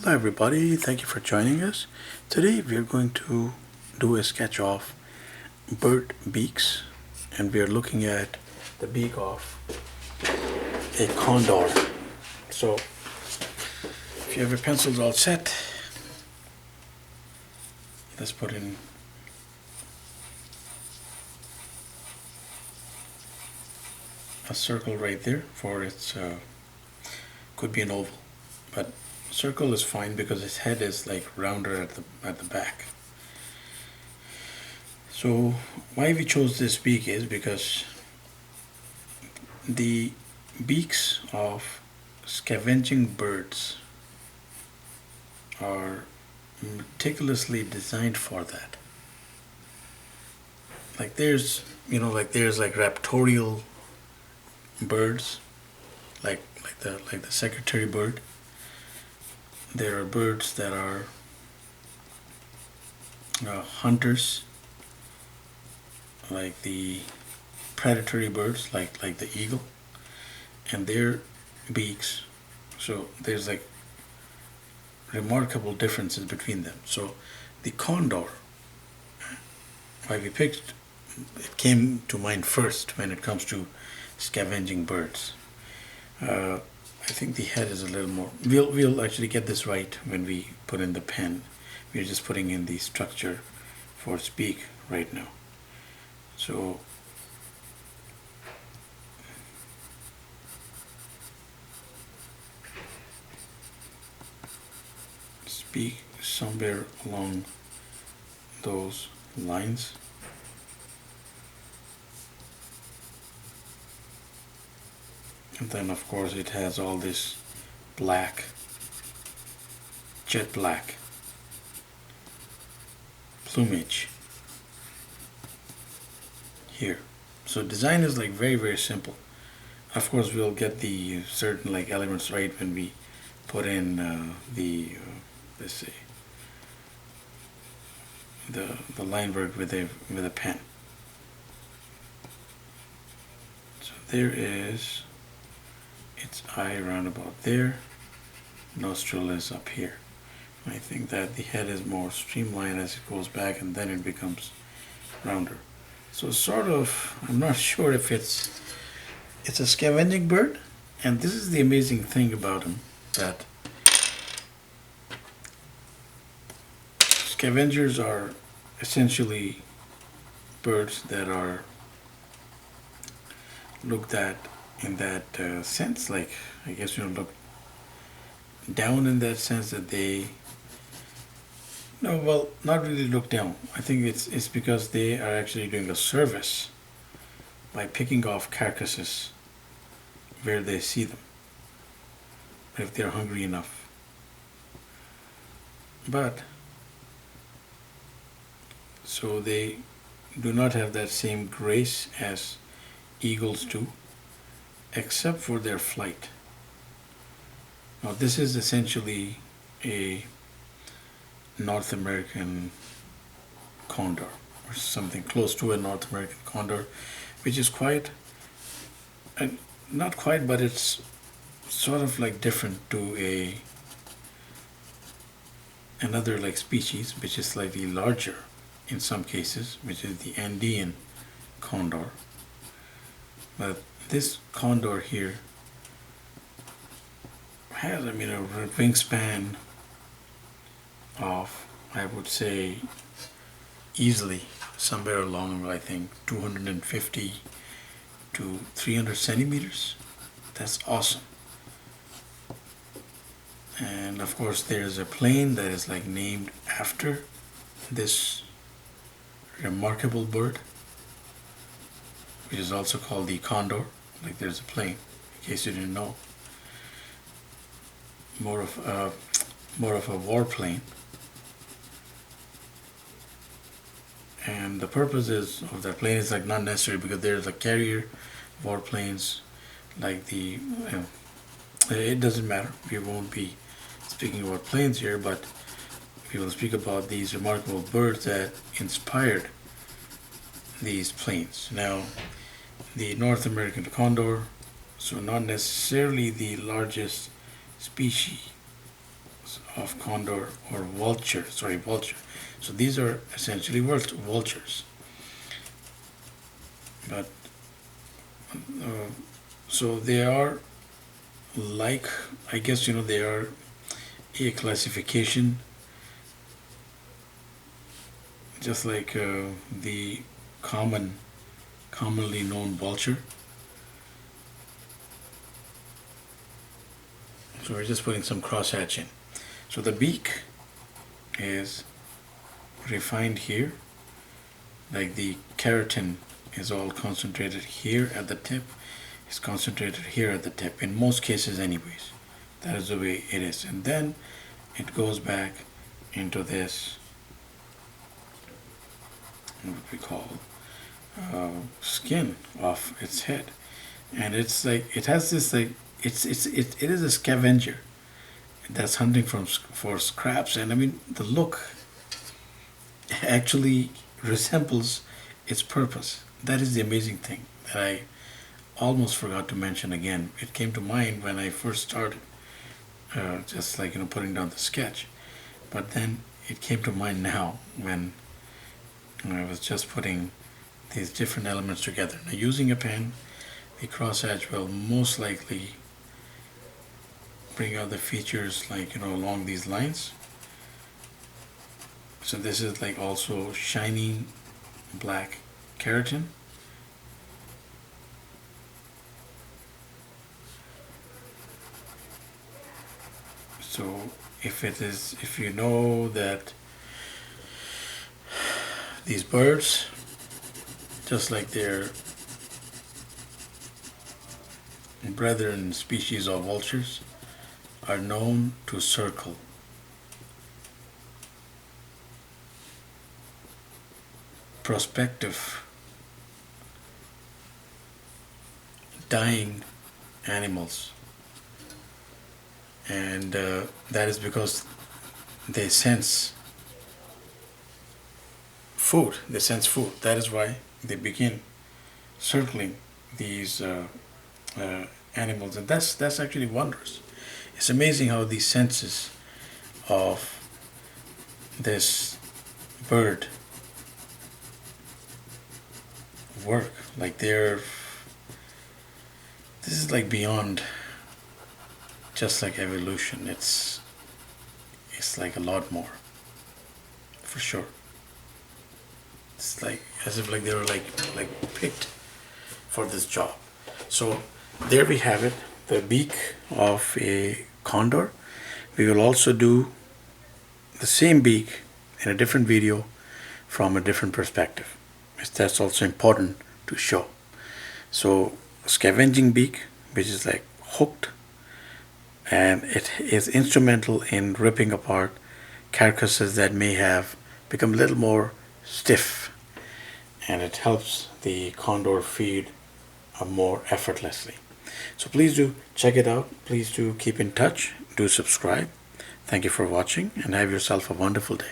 Hello everybody, thank you for joining us. Today we are going to do a sketch of bird beaks, and we are looking at the beak of a condor. So if you have your pencils all set, let's put in a circle right there for its could be an oval, but circle is fine because its head is like rounder at the back. So why we chose this beak is because the beaks of scavenging birds are meticulously designed for that. Like there's like raptorial birds, like the secretary bird. There are birds that are hunters, like the predatory birds, like the eagle, and their beaks. So there's like remarkable differences between them. So the condor, why we picked, it came to mind first when it comes to scavenging birds. I think the head is a little more. We'll actually get this right when we put in the pen. We're just putting in the structure for its beak right now. So beak somewhere along those lines. And then of course it has all this black, jet black plumage here. So design is like very simple. Of course we'll get the certain like elements right when we put in let's see, the line work with a pen. So there is its eye around about there. Nostril is up here. I think that the head is more streamlined as it goes back, and then it becomes rounder. So sort of, I'm not sure if it's a scavenging bird, and this is the amazing thing about them, that scavengers are essentially birds that are looked at in that sense, like I guess look down in that sense that they, no, well, not really look down. I think it's because they are actually doing a service by picking off carcasses where they see them, if they're hungry enough. But so they do not have that same grace as eagles do, except for their flight. Now this is essentially a North American condor, or something close to a North American condor, which is quite, not quite, but it's sort of like different to another like species, which is slightly larger in some cases, which is the Andean condor. But this condor here has, a wingspan of, I would say, easily somewhere along, I think, 250 to 300 centimeters. That's awesome. And of course there's a plane that is like named after this remarkable bird, which is also called the condor. Like there's a plane, in case you didn't know. More of a warplane. And the purpose of that plane is like not necessary, because there's a carrier warplanes, like it doesn't matter. We won't be speaking about planes here, but we will speak about these remarkable birds that inspired these planes. Now, the North American condor, so not necessarily the largest species of condor or vulture. Sorry, vulture. So these are essentially vultures. But so they are like, I guess, they are a classification, just like the commonly known vulture. So we're just putting some crosshatch in. So the beak is refined here, like the keratin is all concentrated here at the tip. It's concentrated here at the tip, in most cases anyways. That is the way it is. And then it goes back into this, what we call skin of its head. And it's like, it has this like, it is a scavenger that's hunting for scraps. And I mean, the look actually resembles its purpose. That is the amazing thing that I almost forgot to mention again. It came to mind when I first started, just like putting down the sketch, but then it came to mind now when I was just putting these different elements together. Now, using a pen, the crosshatch will most likely bring out the features like along these lines. So this is like also shiny black keratin. So if you know that these birds, just like their brethren species of vultures, are known to circle prospective dying animals, and that is because they sense food. That is why they begin circling these animals, and that's actually wondrous. It's amazing how these senses of this bird work. Like this is like beyond just like evolution. It's like a lot more, for sure. It's like as if like they were like picked for this job. So there we have it, the beak of a condor. We will also do the same beak in a different video from a different perspective. That's also important to show. So scavenging beak, which is like hooked, and it is instrumental in ripping apart carcasses that may have become a little more stiff, and it helps the condor feed more effortlessly. So please do check it out. Please do keep in touch. Do subscribe. Thank you for watching, and have yourself a wonderful day.